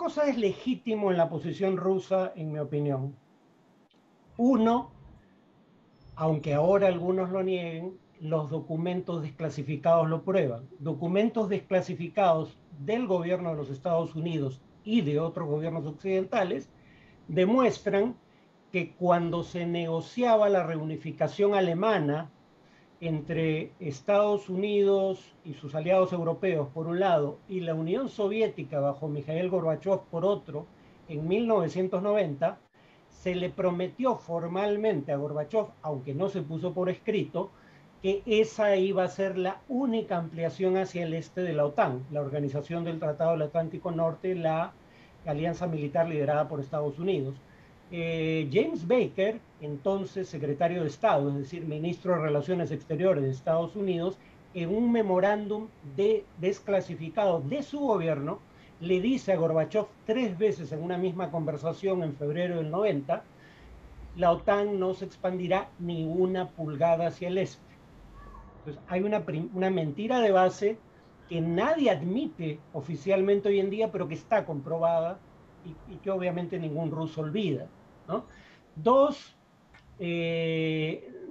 cosa es legítimo en la posición rusa, en mi opinión. Uno, aunque ahora algunos lo nieguen, los documentos desclasificados lo prueban. Documentos desclasificados del gobierno de los Estados Unidos y de otros gobiernos occidentales demuestran que cuando se negociaba la reunificación alemana entre Estados Unidos y sus aliados europeos por un lado y la Unión Soviética bajo Mikhail Gorbachev por otro, en 1990, se le prometió formalmente a Gorbachev, aunque no se puso por escrito, que esa iba a ser la única ampliación hacia el este de la OTAN, la Organización del Tratado del Atlántico Norte, la alianza militar liderada por Estados Unidos. James Baker, entonces secretario de Estado, es decir, ministro de Relaciones Exteriores de Estados Unidos, en un memorándum desclasificado de su gobierno, le dice a Gorbachev 3 veces en una misma conversación en febrero del 90, la OTAN no se expandirá ni una pulgada hacia el este. Entonces, hay una mentira de base que nadie admite oficialmente hoy en día, pero que está comprobada y que obviamente ningún ruso olvida, ¿no? Dos,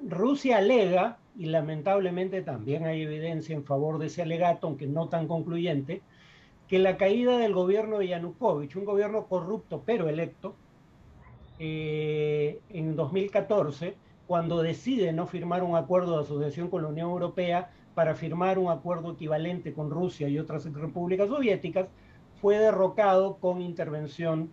Rusia alega, y lamentablemente también hay evidencia en favor de ese alegato, aunque no tan concluyente, que la caída del gobierno de Yanukovych, un gobierno corrupto pero electo, en 2014, cuando decide no firmar un acuerdo de asociación con la Unión Europea para firmar un acuerdo equivalente con Rusia y otras repúblicas soviéticas, fue derrocado con intervención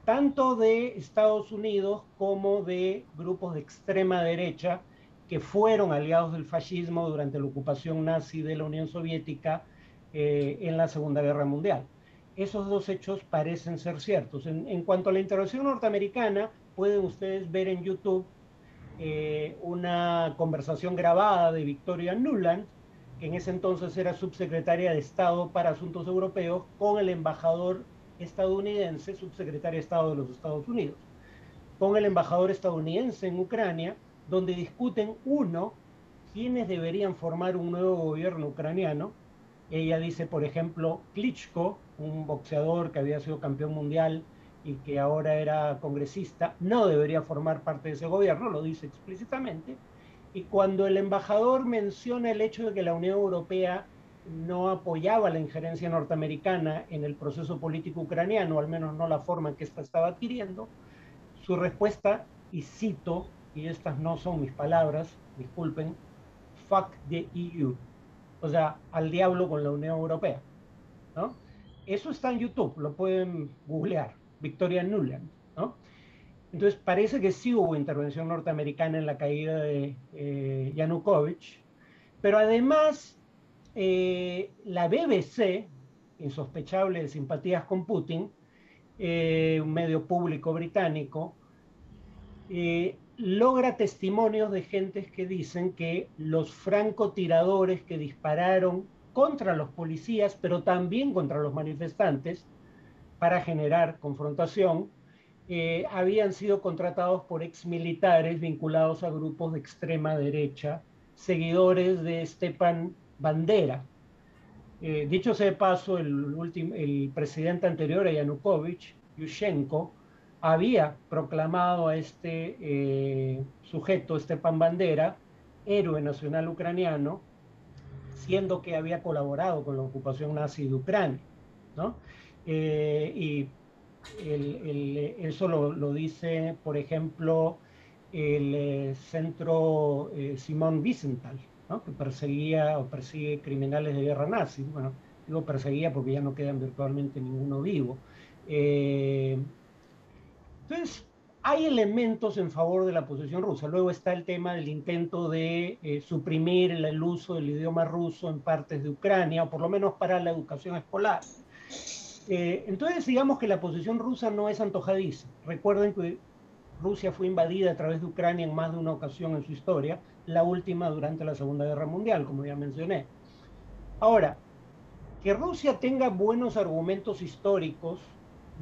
tanto de Estados Unidos como de grupos de extrema derecha que fueron aliados del fascismo durante la ocupación nazi de la Unión Soviética en la Segunda Guerra Mundial. Esos dos hechos parecen ser ciertos. En cuanto a la intervención norteamericana, pueden ustedes ver en YouTube una conversación grabada de Victoria Nuland, que en ese entonces era subsecretaria de Estado para Asuntos Europeos, con el embajador estadounidense, subsecretaria de Estado de los Estados Unidos, con el embajador estadounidense en Ucrania, donde discuten, uno, quiénes deberían formar un nuevo gobierno ucraniano. Ella dice, por ejemplo, Klitschko, un boxeador que había sido campeón mundial y que ahora era congresista, no debería formar parte de ese gobierno, lo dice explícitamente. Y cuando el embajador menciona el hecho de que la Unión Europea no apoyaba la injerencia norteamericana en el proceso político ucraniano, al menos no la forma en que ésta estaba adquiriendo, su respuesta, y cito, y estas no son mis palabras, disculpen, fuck the EU, o sea, al diablo con la Unión Europea, ¿no? Eso está en YouTube, lo pueden googlear, Victoria Nuland, ¿no? Entonces parece que sí hubo intervención norteamericana en la caída de Yanukovych, pero además la BBC, insospechable de simpatías con Putin, un medio público británico, logra testimonios de gentes que dicen que los francotiradores que dispararon contra los policías, pero también contra los manifestantes, para generar confrontación, habían sido contratados por exmilitares vinculados a grupos de extrema derecha, seguidores de Stepan Bandera. Dicho sea de paso, el presidente anterior a Yanukovych, Yushchenko, había proclamado a este sujeto, Stepan Bandera, héroe nacional ucraniano, siendo que había colaborado con la ocupación nazi de Ucrania, ¿no? Y eso lo dice, por ejemplo, el centro Simón Wiesenthal, ¿no? Que perseguía o persigue criminales de guerra nazi. Bueno, digo perseguía porque ya no quedan virtualmente ninguno vivo. Entonces, hay elementos en favor de la posición rusa. Luego está el tema del intento de suprimir el uso del idioma ruso en partes de Ucrania, o por lo menos para la educación escolar. Entonces, digamos que la posición rusa no es antojadiza. Recuerden que Rusia fue invadida a través de Ucrania en más de una ocasión en su historia, la última durante la Segunda Guerra Mundial, como ya mencioné. Ahora, que Rusia tenga buenos argumentos históricos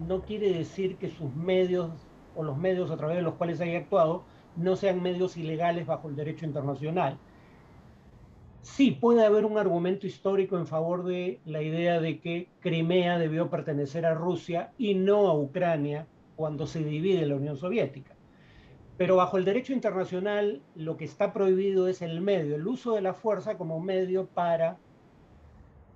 no quiere decir que sus medios o los medios a través de los cuales haya actuado no sean medios ilegales bajo el derecho internacional. sí puede haber un argumento histórico en favor de la idea de que Crimea debió pertenecer a Rusia y no a Ucrania cuando se divide la Unión Soviética. Pero bajo el derecho internacional lo que está prohibido es el medio, el uso de la fuerza como medio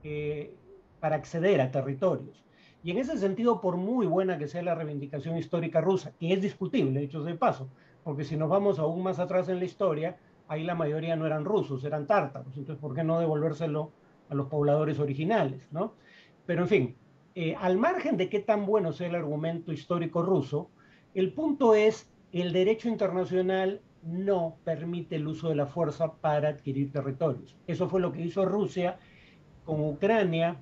eh, para acceder a territorios. Y en ese sentido, por muy buena que sea la reivindicación histórica rusa, que es discutible, hecho de paso, porque si nos vamos aún más atrás en la historia, ahí la mayoría no eran rusos, eran tártaros. Entonces, ¿por qué no devolvérselo a los pobladores originales, ¿no? Pero en fin, al margen de qué tan bueno sea el argumento histórico ruso, el punto es el derecho internacional no permite el uso de la fuerza para adquirir territorios. Eso fue lo que hizo Rusia con Ucrania,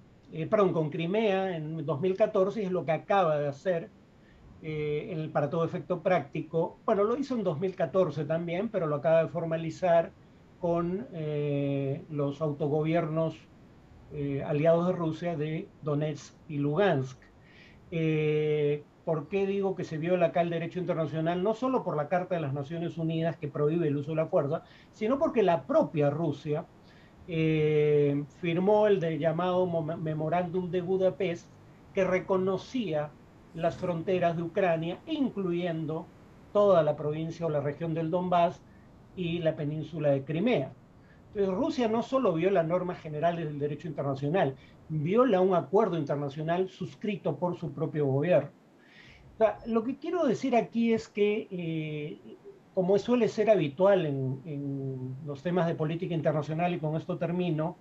con Crimea en 2014, y es lo que acaba de hacer para todo efecto práctico. Bueno, lo hizo en 2014 también, pero lo acaba de formalizar con los autogobiernos aliados de Rusia de Donetsk y Lugansk. ¿Por qué digo que se viola acá el derecho internacional? No solo por la Carta de las Naciones Unidas que prohíbe el uso de la fuerza, sino porque la propia Rusia firmó el llamado Memorándum de Budapest, que reconocía las fronteras de Ucrania, incluyendo toda la provincia o la región del Donbass y la península de Crimea. Entonces, Rusia no solo viola normas generales del derecho internacional, viola un acuerdo internacional suscrito por su propio gobierno. O sea, lo que quiero decir aquí es que, como suele ser habitual en los temas de política internacional, y con esto termino,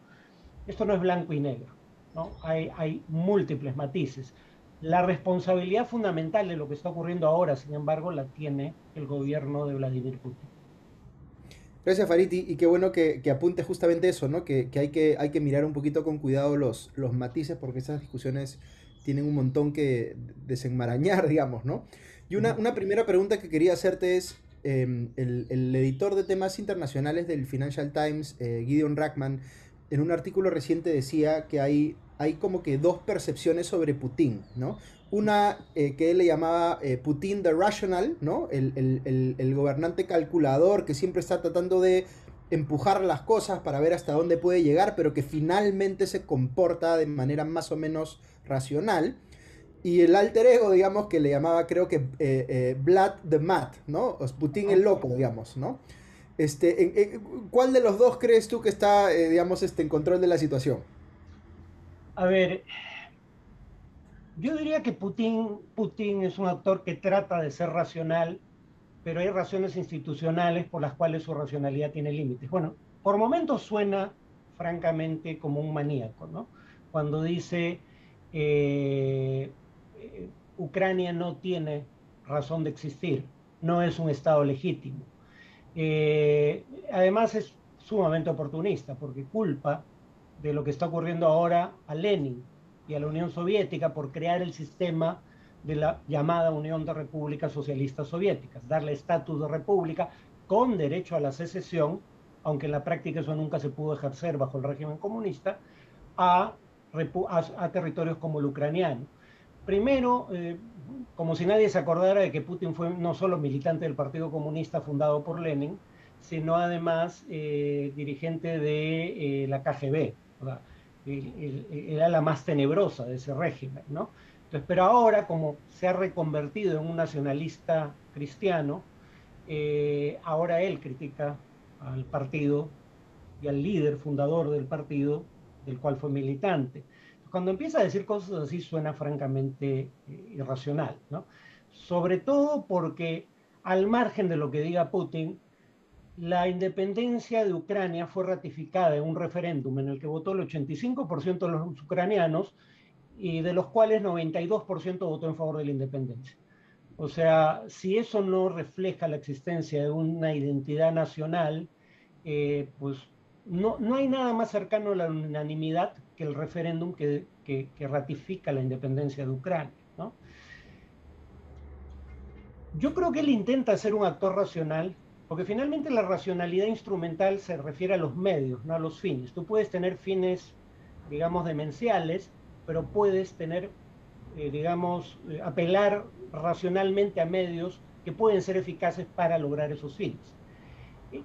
esto no es blanco y negro, ¿no? Hay múltiples matices. La responsabilidad fundamental de lo que está ocurriendo ahora, sin embargo, la tiene el gobierno de Vladimir Putin. Gracias, Fariti, y qué bueno que apunte justamente eso, ¿no? Hay que mirar un poquito con cuidado los matices, porque esas discusiones tienen un montón que desenmarañar, digamos, ¿no? Y Uh -huh. una primera pregunta que quería hacerte es, el editor de temas internacionales del Financial Times, Gideon Rachman, en un artículo reciente decía que hay como que dos percepciones sobre Putin, ¿no? Una que él le llamaba Putin the Rational, ¿no? El gobernante calculador que siempre está tratando de empujar las cosas para ver hasta dónde puede llegar, pero que finalmente se comporta de manera más o menos racional. Y el alter ego, digamos, que le llamaba, creo que Vlad the Mad, ¿no? O Putin el loco, digamos, ¿no? ¿Cuál de los dos crees tú que está, digamos, en control de la situación? A ver, yo diría que Putin es un actor que trata de ser racional, pero hay razones institucionales por las cuales su racionalidad tiene límites. Bueno, por momentos suena francamente como un maníaco, ¿no? Cuando dice Ucrania no tiene razón de existir, no es un Estado legítimo. Además es sumamente oportunista porque culpa de lo que está ocurriendo ahora a Lenin y a la Unión Soviética por crear el sistema de la llamada Unión de Repúblicas Socialistas Soviéticas, darle estatus de república con derecho a la secesión, aunque en la práctica eso nunca se pudo ejercer bajo el régimen comunista, a, a territorios como el ucraniano. Primero, como si nadie se acordara de que Putin fue no solo militante del Partido Comunista fundado por Lenin, sino además dirigente de la KGB. O sea, era la más tenebrosa de ese régimen, ¿no? Entonces, pero ahora, como se ha reconvertido en un nacionalista cristiano, ahora él critica al partido y al líder fundador del partido del cual fue militante. Cuando empieza a decir cosas así suena francamente irracional, ¿no? Sobre todo porque al margen de lo que diga Putin, la independencia de Ucrania fue ratificada en un referéndum en el que votó el 85% de los ucranianos y de los cuales 92% votó en favor de la independencia. O sea, si eso no refleja la existencia de una identidad nacional, pues no hay nada más cercano a la unanimidad que el referéndum que ratifica la independencia de Ucrania, ¿no? Yo creo que él intenta ser un actor racional, porque finalmente la racionalidad instrumental se refiere a los medios, no a los fines. Tú puedes tener fines, digamos, demenciales, pero puedes tener, digamos, apelar racionalmente a medios que pueden ser eficaces para lograr esos fines.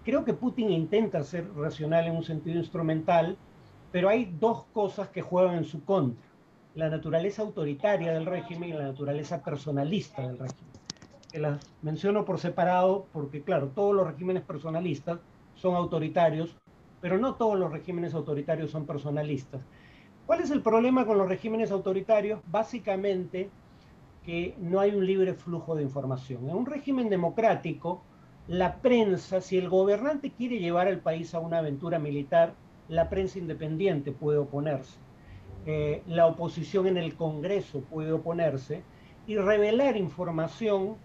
Creo que Putin intenta ser racional en un sentido instrumental, pero hay dos cosas que juegan en su contra: la naturaleza autoritaria del régimen y la naturaleza personalista del régimen, que las menciono por separado porque, claro, todos los regímenes personalistas son autoritarios, pero no todos los regímenes autoritarios son personalistas. ¿Cuál es el problema con los regímenes autoritarios? Básicamente que no hay un libre flujo de información. En un régimen democrático, la prensa, si el gobernante quiere llevar al país a una aventura militar, la prensa independiente puede oponerse. La oposición en el Congreso puede oponerse y revelar información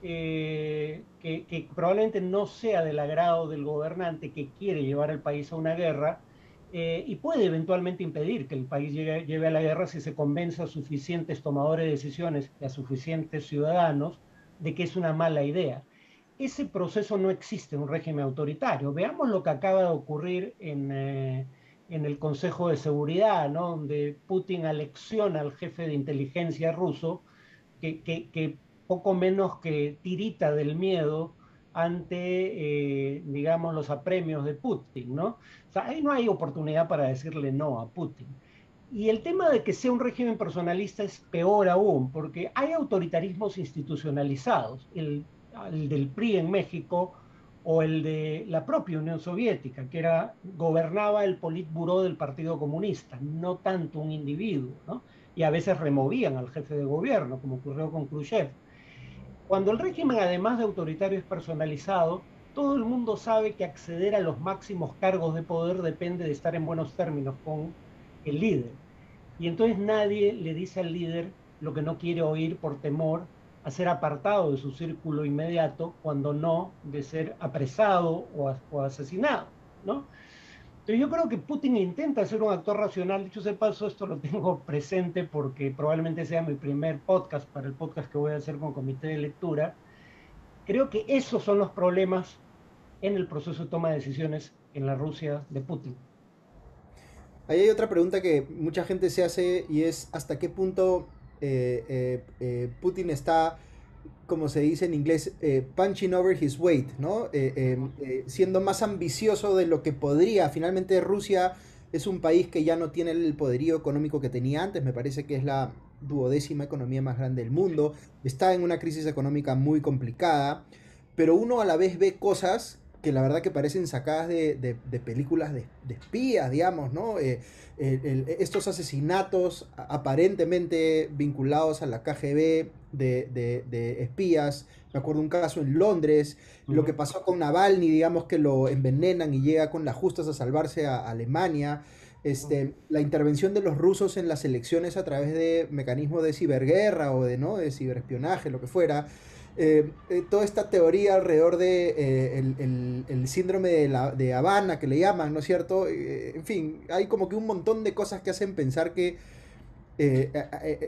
que probablemente no sea del agrado del gobernante que quiere llevar al país a una guerra, y puede eventualmente impedir que el país lleve a la guerra si se convence a suficientes tomadores de decisiones y a suficientes ciudadanos de que es una mala idea. Ese proceso no existe en un régimen autoritario. Veamos lo que acaba de ocurrir en el Consejo de Seguridad, ¿no? Donde Putin alecciona al jefe de inteligencia ruso, que poco menos que tirita del miedo ante, digamos, los apremios de Putin, ¿no? O sea, ahí no hay oportunidad para decirle no a Putin. Y el tema de que sea un régimen personalista es peor aún, porque hay autoritarismos institucionalizados, el del PRI en México o el de la propia Unión Soviética, que era, gobernaba el Politburó del Partido Comunista, no tanto un individuo, ¿no? Y a veces removían al jefe de gobierno, como ocurrió con Khrushchev. Cuando el régimen, además de autoritario, es personalizado, todo el mundo sabe que acceder a los máximos cargos de poder depende de estar en buenos términos con el líder. Y entonces nadie le dice al líder lo que no quiere oír por temor a ser apartado de su círculo inmediato, cuando no de ser apresado o asesinado, ¿no? Entonces yo creo que Putin intenta ser un actor racional. Dicho sea paso, esto lo tengo presente porque probablemente sea mi primer podcast para el podcast que voy a hacer con comité de lectura. Creo que esos son los problemas en el proceso de toma de decisiones en la Rusia de Putin. Ahí hay otra pregunta que mucha gente se hace y es hasta qué punto Putin está, como se dice en inglés, punching over his weight, ¿no? Siendo más ambicioso de lo que podría. Finalmente Rusia es un país que ya no tiene el poderío económico que tenía antes, me parece que es la duodécima economía más grande del mundo, está en una crisis económica muy complicada, pero uno a la vez ve cosas que la verdad que parecen sacadas de películas de espías, digamos, ¿no? Estos asesinatos aparentemente vinculados a la KGB de espías. Me acuerdo un caso en Londres, lo que pasó con Navalny, digamos que lo envenenan y llega con las justas a salvarse a Alemania. La intervención de los rusos en las elecciones a través de mecanismos de ciberguerra o de, ¿no? de ciberespionaje, lo que fuera. Toda esta teoría alrededor de el síndrome de Habana, que le llaman, ¿no es cierto? En fin, hay como que un montón de cosas que hacen pensar que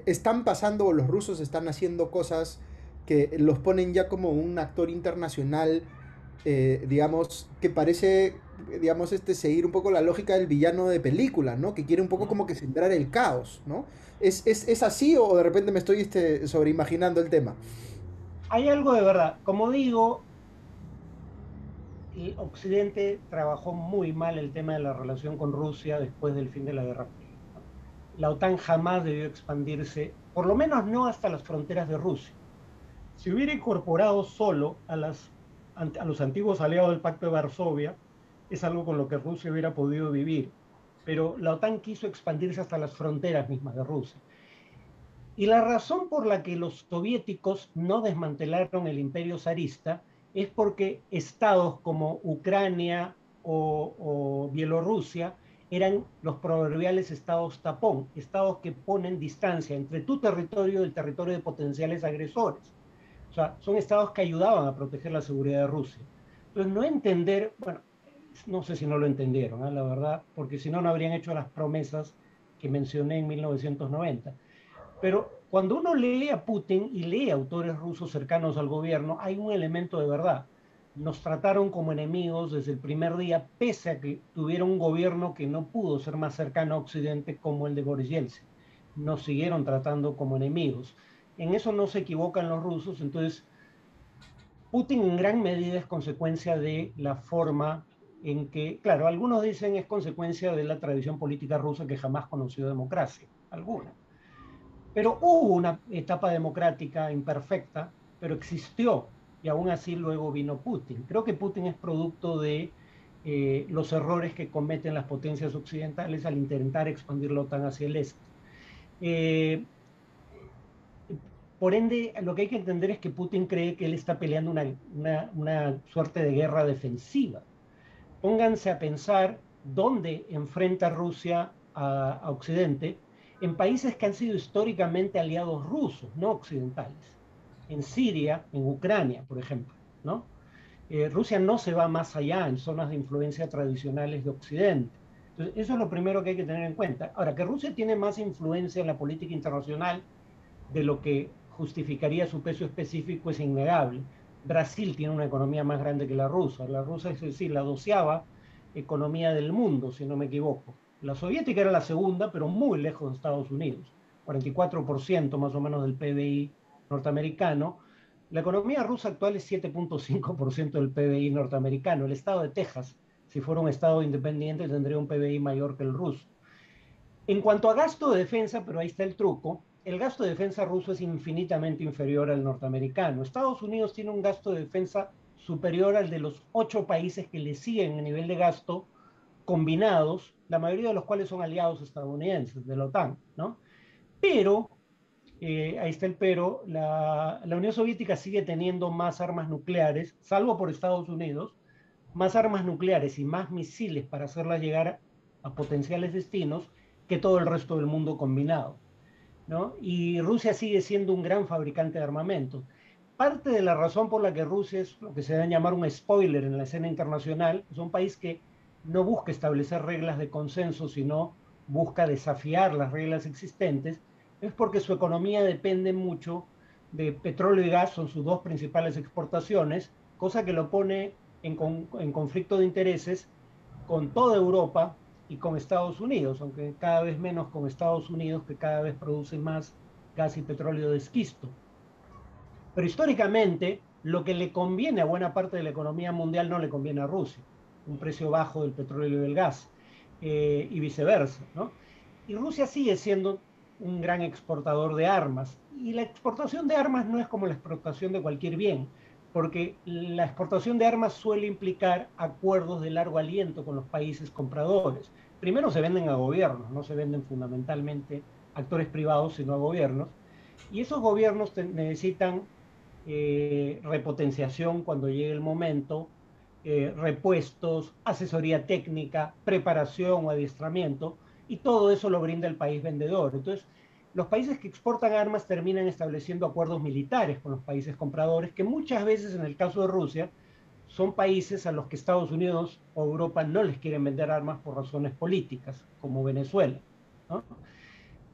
están pasando, o los rusos están haciendo cosas que los ponen ya como un actor internacional, digamos, que parece, digamos, seguir un poco la lógica del villano de película, ¿no? Que quiere un poco como que sembrar el caos, ¿no? ¿Es así o de repente me estoy sobreimaginando el tema? Hay algo de verdad. Como digo, el Occidente trabajó muy mal el tema de la relación con Rusia después del fin de la Guerra Fría, ¿no? La OTAN jamás debió expandirse, por lo menos no hasta las fronteras de Rusia. Si hubiera incorporado solo a los antiguos aliados del Pacto de Varsovia, es algo con lo que Rusia hubiera podido vivir. Pero la OTAN quiso expandirse hasta las fronteras mismas de Rusia. Y la razón por la que los soviéticos no desmantelaron el imperio zarista es porque estados como Ucrania o Bielorrusia eran los proverbiales estados tapón, estados que ponen distancia entre tu territorio y el territorio de potenciales agresores. O sea, son estados que ayudaban a proteger la seguridad de Rusia. Entonces, no entender, bueno, no sé si no lo entendieron, ¿eh? La verdad, porque si no, no habrían hecho las promesas que mencioné en 1990. Pero cuando uno lee a Putin y lee a autores rusos cercanos al gobierno, hay un elemento de verdad. Nos trataron como enemigos desde el primer día, pese a que tuvieron un gobierno que no pudo ser más cercano a Occidente como el de Boris Yeltsin. Nos siguieron tratando como enemigos. En eso no se equivocan los rusos. Entonces, Putin en gran medida es consecuencia de la forma en que, claro, algunos dicen es consecuencia de la tradición política rusa que jamás conoció democracia, alguna. Pero hubo una etapa democrática imperfecta, pero existió, y aún así luego vino Putin. Creo que Putin es producto de los errores que cometen las potencias occidentales al intentar expandir la OTAN hacia el este. Eh, por ende, lo que hay que entender es que Putin cree que él está peleando una suerte de guerra defensiva. Pónganse a pensar dónde enfrenta Rusia a Occidente en países que han sido históricamente aliados rusos, no occidentales. En Siria, en Ucrania, por ejemplo, ¿no? Rusia no se va más allá en zonas de influencia tradicionales de Occidente. Entonces, eso es lo primero que hay que tener en cuenta. Ahora, que Rusia tiene más influencia en la política internacional de lo que justificaría su peso específico es innegable. Brasil tiene una economía más grande que la rusa. La rusa es decir, la 12ª economía del mundo, si no me equivoco. La soviética era la segunda, pero muy lejos de Estados Unidos. 44% más o menos del PBI norteamericano. La economía rusa actual es 7.5% del PBI norteamericano. El estado de Texas, si fuera un estado independiente, tendría un PBI mayor que el ruso. En cuanto a gasto de defensa, pero ahí está el truco, el gasto de defensa ruso es infinitamente inferior al norteamericano. Estados Unidos tiene un gasto de defensa superior al de los 8 países que le siguen a nivel de gasto combinados, la mayoría de los cuales son aliados estadounidenses de la OTAN, ¿no? Pero, ahí está el pero, la Unión Soviética sigue teniendo más armas nucleares, salvo por Estados Unidos, más armas nucleares y más misiles para hacerlas llegar a potenciales destinos que todo el resto del mundo combinado, ¿no? Y Rusia sigue siendo un gran fabricante de armamento. Parte de la razón por la que Rusia es lo que se debe llamar un spoiler en la escena internacional, es un país que no busca establecer reglas de consenso, sino busca desafiar las reglas existentes, es porque su economía depende mucho de petróleo y gas, son sus dos principales exportaciones, cosa que lo pone en conflicto de intereses con toda Europa y con Estados Unidos, aunque cada vez menos con Estados Unidos, que cada vez produce más gas y petróleo de esquisto. Pero históricamente, lo que le conviene a buena parte de la economía mundial no le conviene a Rusia, un precio bajo del petróleo y del gas, y viceversa, ¿no? Y Rusia sigue siendo un gran exportador de armas, y la exportación de armas no es como la exportación de cualquier bien, porque la exportación de armas suele implicar acuerdos de largo aliento con los países compradores. Primero se venden a gobiernos, no se venden fundamentalmente a actores privados, sino a gobiernos, y esos gobiernos necesitan repotenciación cuando llegue el momento, repuestos, asesoría técnica, preparación o adiestramiento, y todo eso lo brinda el país vendedor. Entonces, los países que exportan armas terminan estableciendo acuerdos militares con los países compradores, que muchas veces, en el caso de Rusia, son países a los que Estados Unidos o Europa no les quieren vender armas por razones políticas, como Venezuela, ¿no?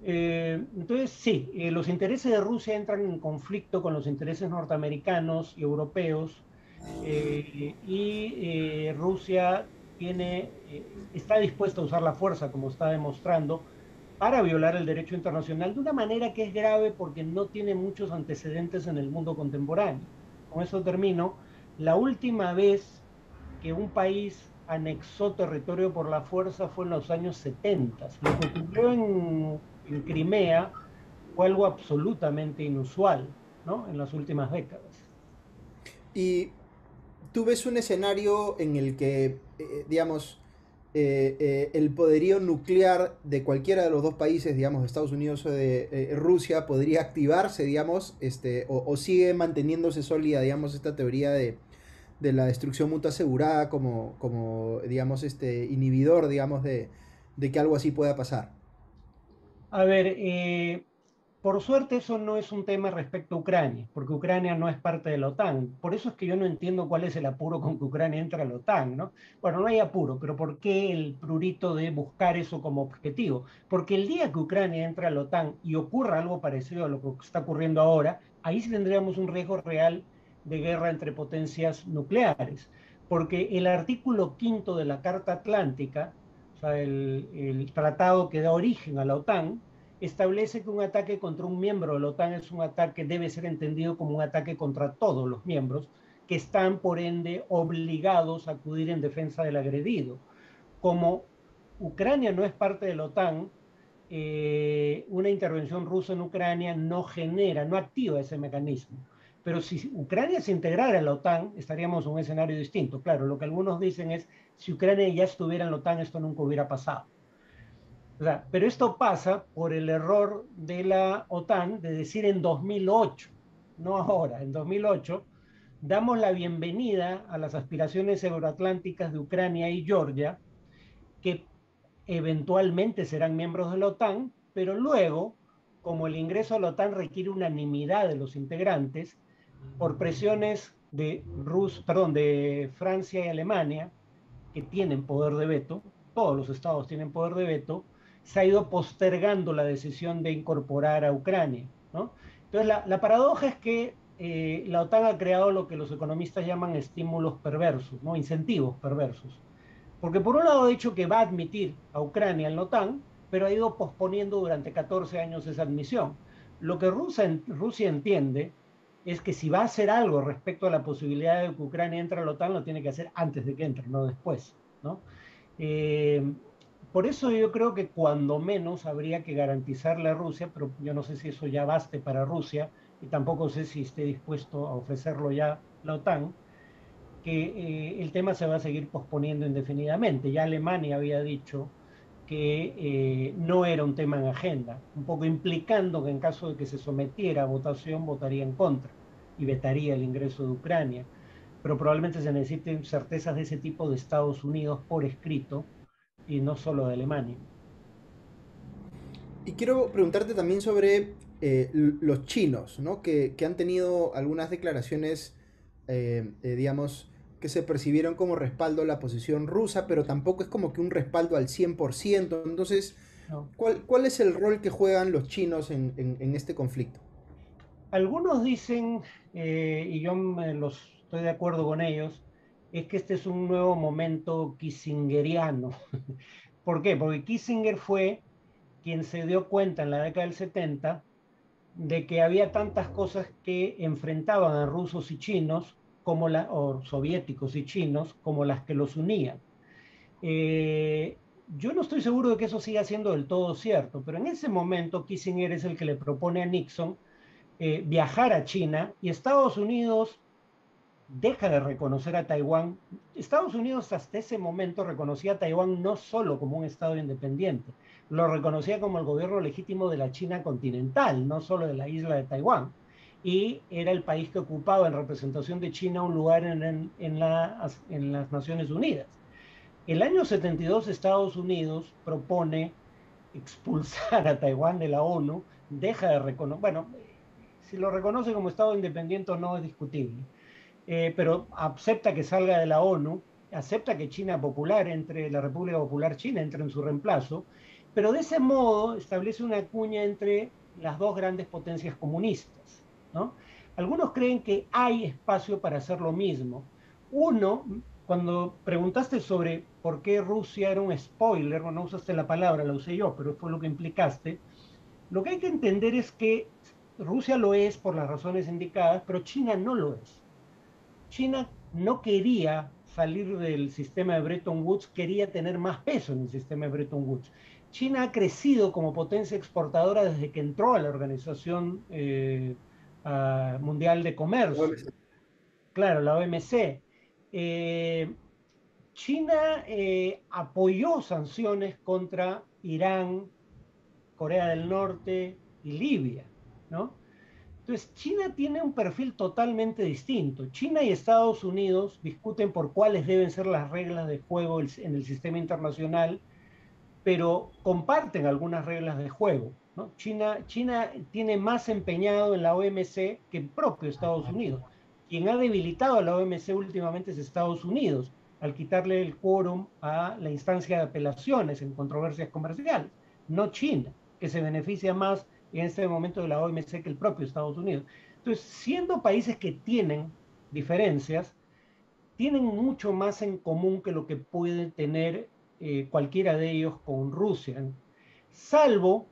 Entonces, sí, los intereses de Rusia entran en conflicto con los intereses norteamericanos y europeos, Rusia está dispuesta a usar la fuerza, como está demostrando, para violar el derecho internacional de una manera que es grave porque no tiene muchos antecedentes en el mundo contemporáneo. Con eso termino. La última vez que un país anexó territorio por la fuerza fue en los años 70. Lo que ocurrió en Crimea fue algo absolutamente inusual, ¿no? En las últimas décadas. Y tú ves un escenario en el que, digamos, el poderío nuclear de cualquiera de los dos países, digamos, de Estados Unidos o de Rusia, podría activarse, digamos, o sigue manteniéndose sólida, digamos, esta teoría de la destrucción mutua asegurada como digamos, inhibidor, digamos, de que algo así pueda pasar. A ver, por suerte eso no es un tema respecto a Ucrania, porque Ucrania no es parte de la OTAN. Por eso es que yo no entiendo cuál es el apuro con que Ucrania entra a la OTAN, ¿no? Bueno, no hay apuro, pero ¿por qué el prurito de buscar eso como objetivo? Porque el día que Ucrania entra a la OTAN y ocurra algo parecido a lo que está ocurriendo ahora, ahí sí tendríamos un riesgo real de guerra entre potencias nucleares, porque el artículo quinto de la Carta Atlántica, o sea, el tratado que da origen a la OTAN, establece que un ataque contra un miembro de la OTAN es un ataque, debe ser entendido como un ataque contra todos los miembros, que están, por ende, obligados a acudir en defensa del agredido. Como Ucrania no es parte de la OTAN, una intervención rusa en Ucrania no genera, no activa ese mecanismo. Pero si Ucrania se integrara en la OTAN, estaríamos en un escenario distinto. Claro, lo que algunos dicen es, si Ucrania ya estuviera en la OTAN, esto nunca hubiera pasado. O sea, pero esto pasa por el error de la OTAN de decir en 2008, no ahora, en 2008, damos la bienvenida a las aspiraciones euroatlánticas de Ucrania y Georgia, que eventualmente serán miembros de la OTAN, pero luego, como el ingreso a la OTAN requiere unanimidad de los integrantes, por presiones de Francia y Alemania, que tienen poder de veto, todos los estados tienen poder de veto, se ha ido postergando la decisión de incorporar a Ucrania, ¿no? Entonces, la paradoja es que la OTAN ha creado lo que los economistas llaman estímulos perversos, ¿no? Incentivos perversos. Porque por un lado ha dicho que va a admitir a Ucrania en la OTAN, pero ha ido posponiendo durante 14 años esa admisión. Lo que Rusia entiende es que si va a hacer algo respecto a la posibilidad de que Ucrania entre a la OTAN, lo tiene que hacer antes de que entre, no después, ¿no? Eh, por eso yo creo que cuando menos habría que garantizarle a Rusia, pero yo no sé si eso ya baste para Rusia y tampoco sé si esté dispuesto a ofrecerlo ya la OTAN, que el tema se va a seguir posponiendo indefinidamente. Ya Alemania había dicho que no era un tema en agenda, un poco implicando que en caso de que se sometiera a votación, votaría en contra y vetaría el ingreso de Ucrania. Pero probablemente se necesiten certezas de ese tipo de Estados Unidos por escrito y no solo de Alemania. Y quiero preguntarte también sobre los chinos, ¿no? Que han tenido algunas declaraciones, digamos, que se percibieron como respaldo a la posición rusa, pero tampoco es como que un respaldo al 100%. Entonces, ¿No? ¿cuál es el rol que juegan los chinos en este conflicto? Algunos dicen, y yo estoy de acuerdo con ellos, es que este es un nuevo momento kissingeriano. ¿Por qué? Porque Kissinger fue quien se dio cuenta en la década del 70 de que había tantas cosas que enfrentaban a rusos y chinos, o soviéticos y chinos, como las que los unían. Yo no estoy seguro de que eso siga siendo del todo cierto, pero en ese momento Kissinger es el que le propone a Nixon viajar a China y Estados Unidos deja de reconocer a Taiwán. Estados Unidos hasta ese momento reconocía a Taiwán no solo como un estado independiente, lo reconocía como el gobierno legítimo de la China continental, no solo de la isla de Taiwán. Y era el país que ocupaba en representación de China un lugar en las Naciones Unidas. El año 72 Estados Unidos propone expulsar a Taiwán de la ONU, deja de reconocer, bueno, si lo reconoce como Estado independiente o no es discutible, pero acepta que salga de la ONU, acepta que China Popular entre, la República Popular China entre en su reemplazo, pero de ese modo establece una cuña entre las dos grandes potencias comunistas, ¿no? Algunos creen que hay espacio para hacer lo mismo. Uno, cuando preguntaste sobre por qué Rusia era un spoiler, no usaste la palabra, la usé yo, pero fue lo que implicaste, lo que hay que entender es que Rusia lo es por las razones indicadas, pero China no lo es. China no quería salir del sistema de Bretton Woods, quería tener más peso en el sistema de Bretton Woods. China ha crecido como potencia exportadora desde que entró a la Organización Mundial de Comercio, claro, la OMC. Eh, China apoyó sanciones contra Irán, Corea del Norte y Libia, ¿no? Entonces, China tiene un perfil totalmente distinto. China y Estados Unidos discuten por cuáles deben ser las reglas de juego en el sistema internacional, pero comparten algunas reglas de juego, ¿no? China tiene más empeñado en la OMC que el propio Estados Unidos. Quien ha debilitado a la OMC últimamente es Estados Unidos, al quitarle el quórum a la instancia de apelaciones en controversias comerciales, no China, que se beneficia más en este momento de la OMC que el propio Estados Unidos. Entonces, siendo países que tienen diferencias, tienen mucho más en común que lo que puede tener cualquiera de ellos con Rusia, salvo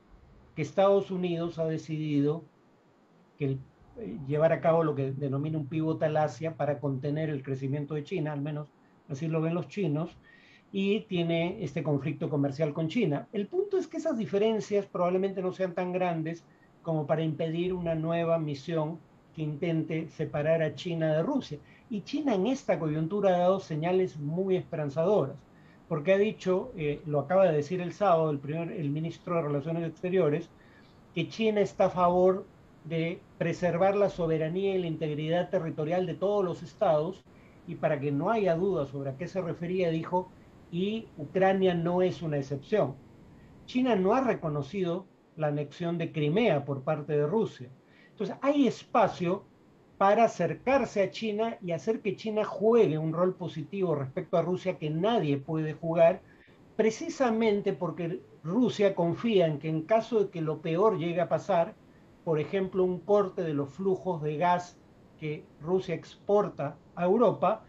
que Estados Unidos ha decidido que llevar a cabo lo que denomina un pivot al Asia para contener el crecimiento de China, al menos así lo ven los chinos, y tiene este conflicto comercial con China. El punto es que esas diferencias probablemente no sean tan grandes como para impedir una nueva misión que intente separar a China de Rusia. Y China en esta coyuntura ha dado señales muy esperanzadoras, porque ha dicho, lo acaba de decir el sábado el ministro de Relaciones Exteriores, que China está a favor de preservar la soberanía y la integridad territorial de todos los estados, y para que no haya duda sobre a qué se refería, dijo, y Ucrania no es una excepción. China no ha reconocido la anexión de Crimea por parte de Rusia. Entonces, hay espacio para acercarse a China y hacer que China juegue un rol positivo respecto a Rusia que nadie puede jugar, precisamente porque Rusia confía en que en caso de que lo peor llegue a pasar, por ejemplo, un corte de los flujos de gas que Rusia exporta a Europa,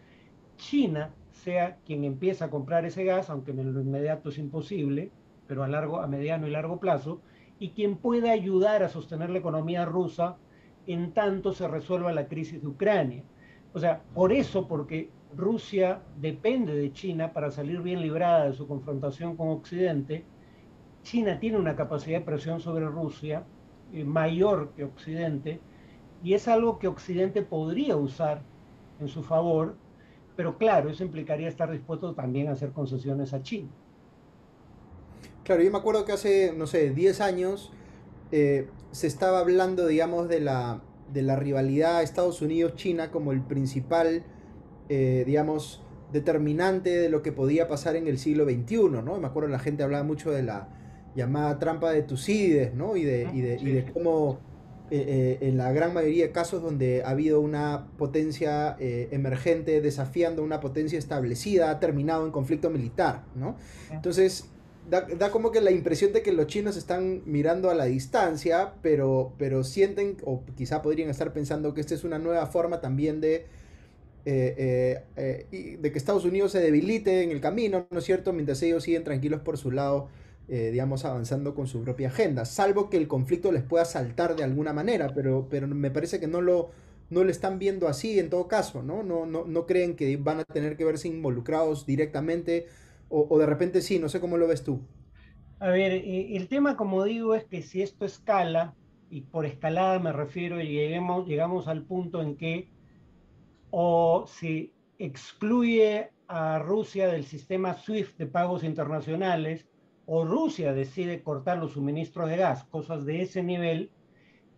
China sea quien empieza a comprar ese gas, aunque en lo inmediato es imposible, pero a mediano y largo plazo, y quien pueda ayudar a sostener la economía rusa en tanto se resuelva la crisis de Ucrania. O sea, por eso, porque Rusia depende de China para salir bien librada de su confrontación con Occidente, China tiene una capacidad de presión sobre Rusia mayor que Occidente, y es algo que Occidente podría usar en su favor, pero claro, eso implicaría estar dispuesto también a hacer concesiones a China. Claro, yo me acuerdo que hace, no sé, 10 años se estaba hablando, digamos, de la rivalidad Estados Unidos-China como el principal, digamos, determinante de lo que podía pasar en el siglo XXI, ¿no? Me acuerdo la gente hablaba mucho de la llamada trampa de Tucídides, ¿no? Y Sí, de sí. cómo en la gran mayoría de casos donde ha habido una potencia emergente desafiando una potencia establecida ha terminado en conflicto militar, ¿no? Entonces, da como que la impresión de que los chinos están mirando a la distancia, pero sienten, o quizá podrían estar pensando que esta es una nueva forma también de que Estados Unidos se debilite en el camino, ¿no es cierto? Mientras ellos siguen tranquilos por su lado, digamos, avanzando con su propia agenda, salvo que el conflicto les pueda saltar de alguna manera, pero me parece que no lo están viendo así en todo caso, ¿no? No creen que van a tener que verse involucrados directamente, o de repente sí, no sé cómo lo ves tú. A ver, el tema, como digo, es que si esto escala, y por escalada me refiero, llegamos al punto en que o si excluye a Rusia del sistema SWIFT de pagos internacionales, o Rusia decide cortar los suministros de gas, cosas de ese nivel.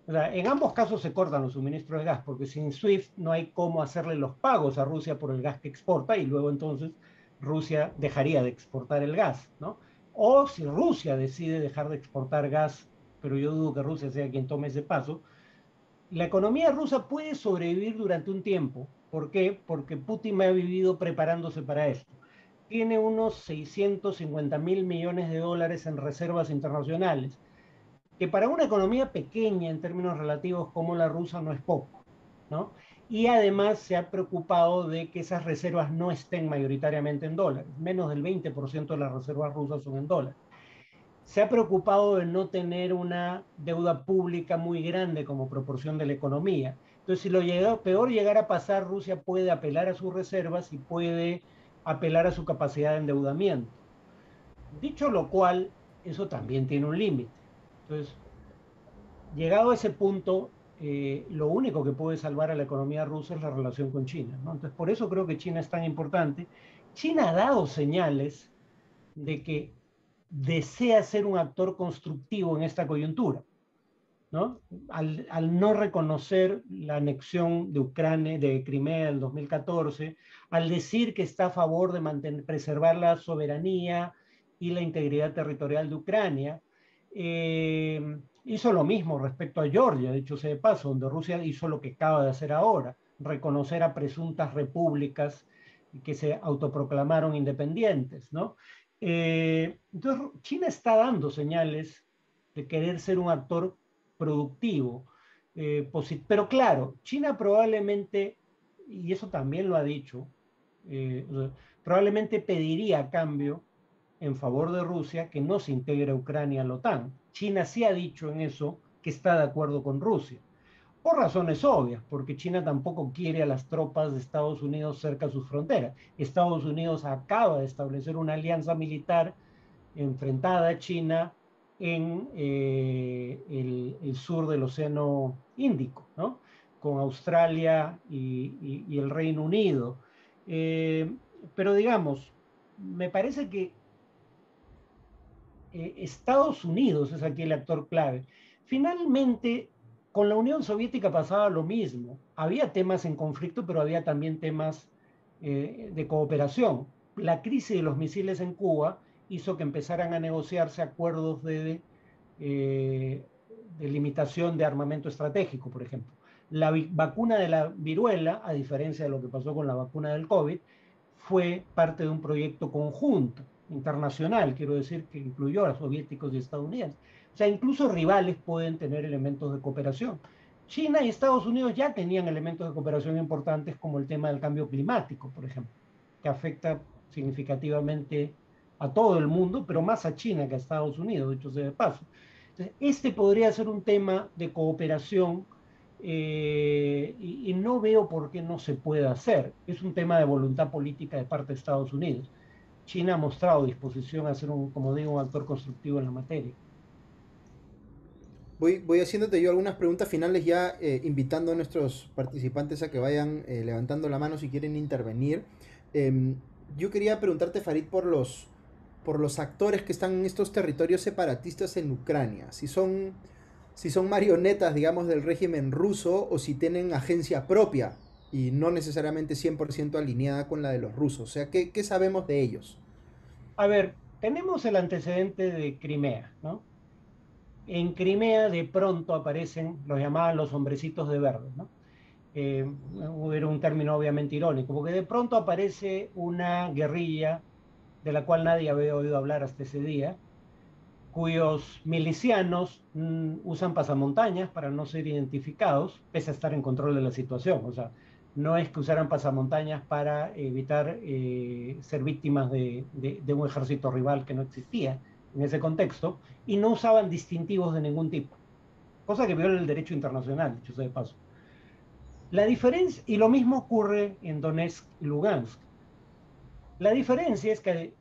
O sea, en ambos casos se cortan los suministros de gas, porque sin SWIFT no hay cómo hacerle los pagos a Rusia por el gas que exporta, y luego entonces Rusia dejaría de exportar el gas, ¿no? O si Rusia decide dejar de exportar gas, pero yo dudo que Rusia sea quien tome ese paso, la economía rusa puede sobrevivir durante un tiempo. ¿Por qué? Porque Putin ha vivido preparándose para esto. Tiene unos 650.000 millones de dólares en reservas internacionales, que para una economía pequeña en términos relativos como la rusa no es poco, ¿no? Y además se ha preocupado de que esas reservas no estén mayoritariamente en dólares. Menos del 20% de las reservas rusas son en dólares. Se ha preocupado de no tener una deuda pública muy grande como proporción de la economía. Entonces, si peor llegara a pasar, Rusia puede apelar a sus reservas y puede apelar a su capacidad de endeudamiento. Dicho lo cual, eso también tiene un límite. Entonces, llegado a ese punto, lo único que puede salvar a la economía rusa es la relación con China, ¿no? Entonces, por eso creo que China es tan importante. China ha dado señales de que desea ser un actor constructivo en esta coyuntura, ¿no? Al no reconocer la anexión de Ucrania, de Crimea en 2014, al decir que está a favor de preservar la soberanía y la integridad territorial de Ucrania, hizo lo mismo respecto a Georgia, dicho sea de paso, donde Rusia hizo lo que acaba de hacer ahora, reconocer a presuntas repúblicas que se autoproclamaron independientes, ¿no? Entonces, China está dando señales de querer ser un actor productivo. Pero claro, China probablemente, y eso también lo ha dicho, probablemente pediría a cambio en favor de Rusia que no se integre a Ucrania a la OTAN. China sí ha dicho en eso que está de acuerdo con Rusia. por razones obvias, porque China tampoco quiere a las tropas de Estados Unidos cerca de sus fronteras. Estados Unidos acaba de establecer una alianza militar enfrentada a China en el sur del Océano Índico, ¿no? Con Australia y el Reino Unido. Pero digamos, me parece que Estados Unidos es aquí el actor clave. Finalmente, con la Unión Soviética pasaba lo mismo. Había temas en conflicto, pero había también temas de cooperación. La crisis de los misiles en Cuba hizo que empezaran a negociarse acuerdos de limitación de armamento estratégico, por ejemplo. La vacuna de la viruela, a diferencia de lo que pasó con la vacuna del COVID, fue parte de un proyecto conjunto internacional, quiero decir, que incluyó a soviéticos y estadounidenses. O sea, incluso rivales pueden tener elementos de cooperación. China y Estados Unidos ya tenían elementos de cooperación importantes como el tema del cambio climático, por ejemplo, que afecta significativamente a todo el mundo, pero más a China que a Estados Unidos, dicho sea de paso. Entonces, este podría ser un tema de cooperación y no veo por qué no se pueda hacer. Es un tema de voluntad política de parte de Estados Unidos. China ha mostrado disposición a ser, como digo, un actor constructivo en la materia. Voy haciéndote yo algunas preguntas finales ya, invitando a nuestros participantes a que vayan levantando la mano si quieren intervenir. Em, yo quería preguntarte, Farid, por los actores que están en estos territorios separatistas en Ucrania. Si son marionetas, digamos, del régimen ruso o si tienen agencia propia y no necesariamente 100% alineada con la de los rusos. O sea, ¿qué sabemos de ellos? A ver, tenemos el antecedente de Crimea, ¿no? En Crimea de pronto aparecen, los llamaban los hombrecitos de verde, ¿no? Era un término obviamente irónico, porque de pronto aparece una guerrilla de la cual nadie había oído hablar hasta ese día, cuyos milicianos usan pasamontañas para no ser identificados, pese a estar en control de la situación. O sea, no es que usaran pasamontañas para evitar ser víctimas de un ejército rival que no existía en ese contexto, y no usaban distintivos de ningún tipo, cosa que viola el derecho internacional, dicho sea de paso. La diferencia, y lo mismo ocurre en Donetsk y Lugansk. La diferencia es que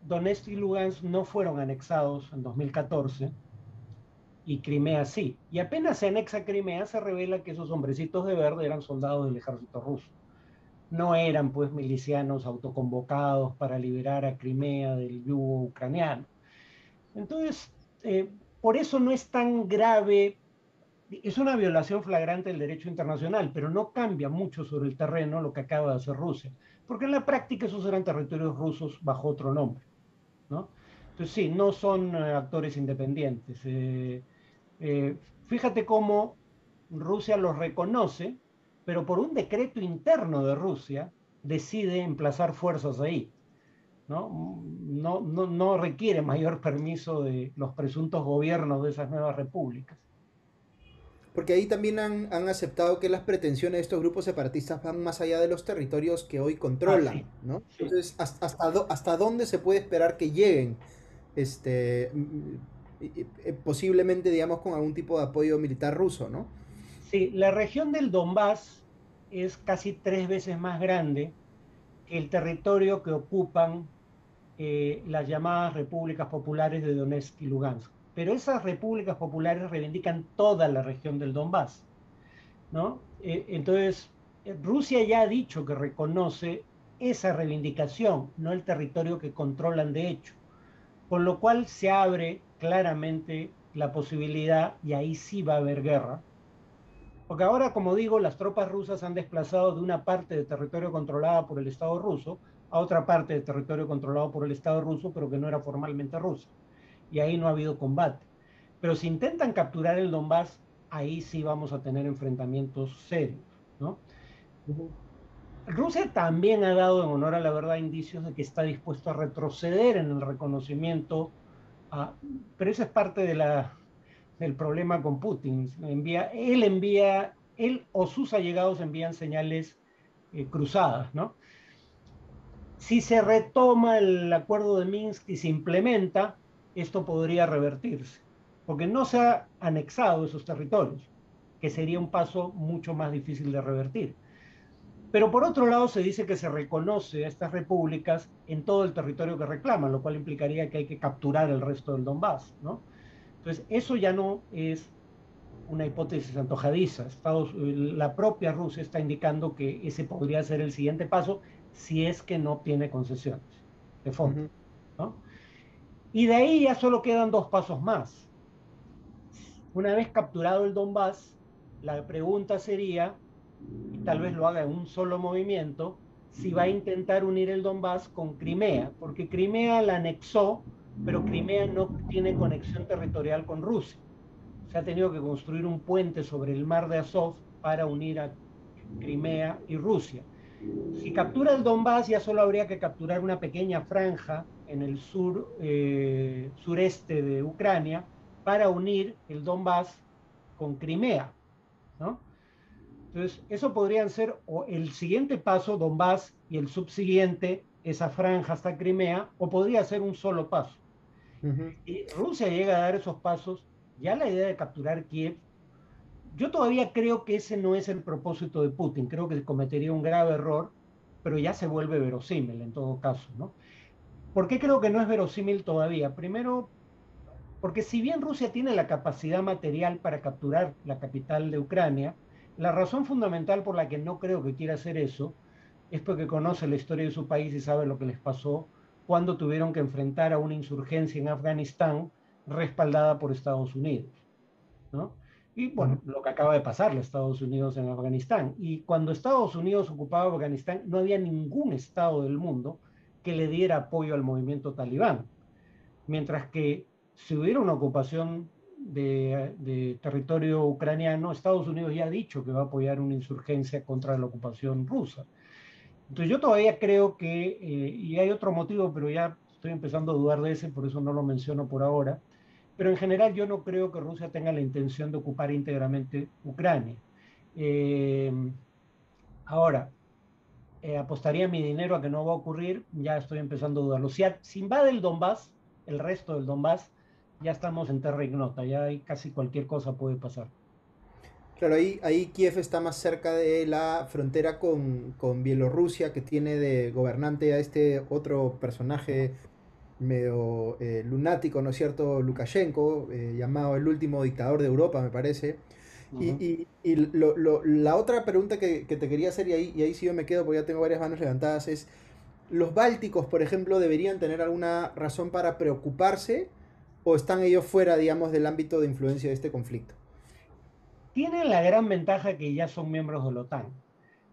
Donetsk y Lugansk no fueron anexados en 2014 y Crimea sí. Y apenas se anexa Crimea se revela que esos hombrecitos de verde eran soldados del ejército ruso. No eran pues milicianos autoconvocados para liberar a Crimea del yugo ucraniano. Entonces, por eso no es tan grave, es una violación flagrante del derecho internacional, pero no cambia mucho sobre el terreno lo que acaba de hacer Rusia, porque en la práctica esos eran territorios rusos bajo otro nombre, ¿no? Entonces sí, no son actores independientes. Fíjate cómo Rusia los reconoce, pero por un decreto interno de Rusia decide emplazar fuerzas ahí. No requiere mayor permiso de los presuntos gobiernos de esas nuevas repúblicas. Porque ahí también han aceptado que las pretensiones de estos grupos separatistas van más allá de los territorios que hoy Ah, controlan, sí, ¿no? sí. Entonces, hasta dónde se puede esperar que lleguen, posiblemente, digamos, con algún tipo de apoyo militar ruso, ¿no? Sí, la región del Donbass es casi 3 veces más grande que el territorio que ocupan las llamadas repúblicas populares de Donetsk y Lugansk. Pero esas repúblicas populares reivindican toda la región del Donbass, ¿no? Entonces, Rusia ya ha dicho que reconoce esa reivindicación, no el territorio que controlan de hecho, con lo cual se abre claramente la posibilidad, y ahí sí va a haber guerra, porque ahora, como digo, las tropas rusas han desplazado de una parte de territorio controlada por el Estado ruso a otra parte de territorio controlado por el Estado ruso, pero que no era formalmente ruso. Y ahí no ha habido combate. Pero si intentan capturar el Donbass, ahí sí vamos a tener enfrentamientos serios, ¿no? Rusia también ha dado, en honor a la verdad, indicios de que está dispuesto a retroceder en el reconocimiento, a, pero eso es parte del problema con Putin. Él o sus allegados envían señales cruzadas, ¿no? Si se retoma el acuerdo de Minsk y se implementa, esto podría revertirse, porque no se ha anexado esos territorios. que sería un paso mucho más difícil de revertir. Pero por otro lado se dice que se reconoce a estas repúblicas en todo el territorio que reclaman, lo cual implicaría que hay que capturar el resto del Donbass, ¿no? Entonces, eso ya no es una hipótesis antojadiza. La propia Rusia está indicando que ese podría ser el siguiente paso si es que no obtiene concesiones de fondo, ¿no? Y de ahí ya solo quedan dos pasos más. Una vez capturado el Donbass, la pregunta sería, y tal vez lo haga en un solo movimiento, si va a intentar unir el Donbass con Crimea, porque Crimea la anexó, pero Crimea no tiene conexión territorial con Rusia. Se ha tenido que construir un puente sobre el mar de Azov para unir a Crimea y Rusia. Si captura el Donbass, ya solo habría que capturar una pequeña franja en el sureste de Ucrania para unir el Donbass con Crimea, ¿no? Entonces, eso podrían ser o el siguiente paso, Donbass, y el subsiguiente, esa franja hasta Crimea, o podría ser un solo paso. Y Rusia llega a dar esos pasos, ya la idea de capturar Kiev, yo todavía creo que ese no es el propósito de Putin, creo que cometería un grave error, pero ya se vuelve verosímil en todo caso, ¿no? ¿Por qué creo que no es verosímil todavía? Primero, porque si bien Rusia tiene la capacidad material para capturar la capital de Ucrania, la razón fundamental por la que no creo que quiera hacer eso es porque conoce la historia de su país y sabe lo que les pasó cuando tuvieron que enfrentar a una insurgencia en Afganistán respaldada por Estados Unidos, ¿no? Y bueno, lo que acaba de pasarle a Estados Unidos en Afganistán. Y cuando Estados Unidos ocupaba Afganistán, no había ningún estado del mundo que le diera apoyo al movimiento talibán. Mientras que si hubiera una ocupación de territorio ucraniano, Estados Unidos ya ha dicho que va a apoyar una insurgencia contra la ocupación rusa. Entonces yo todavía creo que, y hay otro motivo, pero ya estoy empezando a dudar de ese, por eso no lo menciono por ahora, pero en general yo no creo que Rusia tenga la intención de ocupar íntegramente Ucrania. Eh, ahora, apostaría mi dinero a que no va a ocurrir, ya estoy empezando a dudarlo. Si invade el Donbass, el resto del Donbass, ya estamos en terra ignota, ya hay casi cualquier cosa puede pasar. Claro, ahí Kiev está más cerca de la frontera con Bielorrusia, que tiene de gobernante a este otro personaje medio lunático, ¿no es cierto? Lukashenko, llamado el último dictador de Europa, me parece. La otra pregunta que te quería hacer, y ahí sí yo me quedo porque ya tengo varias manos levantadas, es, ¿los bálticos, por ejemplo, deberían tener alguna razón para preocuparse o están ellos fuera, digamos, del ámbito de influencia de este conflicto? Tienen la gran ventaja que ya son miembros de la OTAN.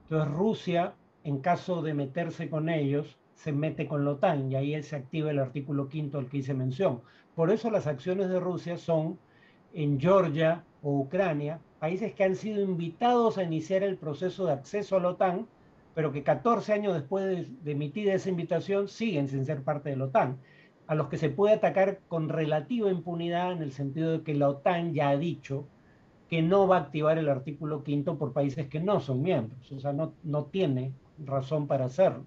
Entonces Rusia, en caso de meterse con ellos, se mete con la OTAN y ahí se activa el artículo quinto al que hice mención. Por eso las acciones de Rusia son en Georgia o Ucrania, países que han sido invitados a iniciar el proceso de acceso a la OTAN, pero que 14 años después de emitida esa invitación siguen sin ser parte de la OTAN, a los que se puede atacar con relativa impunidad en el sentido de que la OTAN ya ha dicho que no va a activar el artículo quinto por países que no son miembros, o sea, no tiene razón para hacerlo.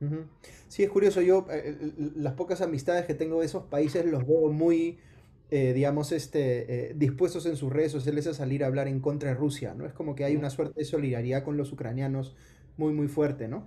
Ujú. Sí, es curioso, yo las pocas amistades que tengo de esos países los veo muy, digamos, dispuestos en sus redes sociales a salir a hablar en contra de Rusia, ¿no? Es como que hay una suerte de solidaridad con los ucranianos muy, muy fuerte, ¿no?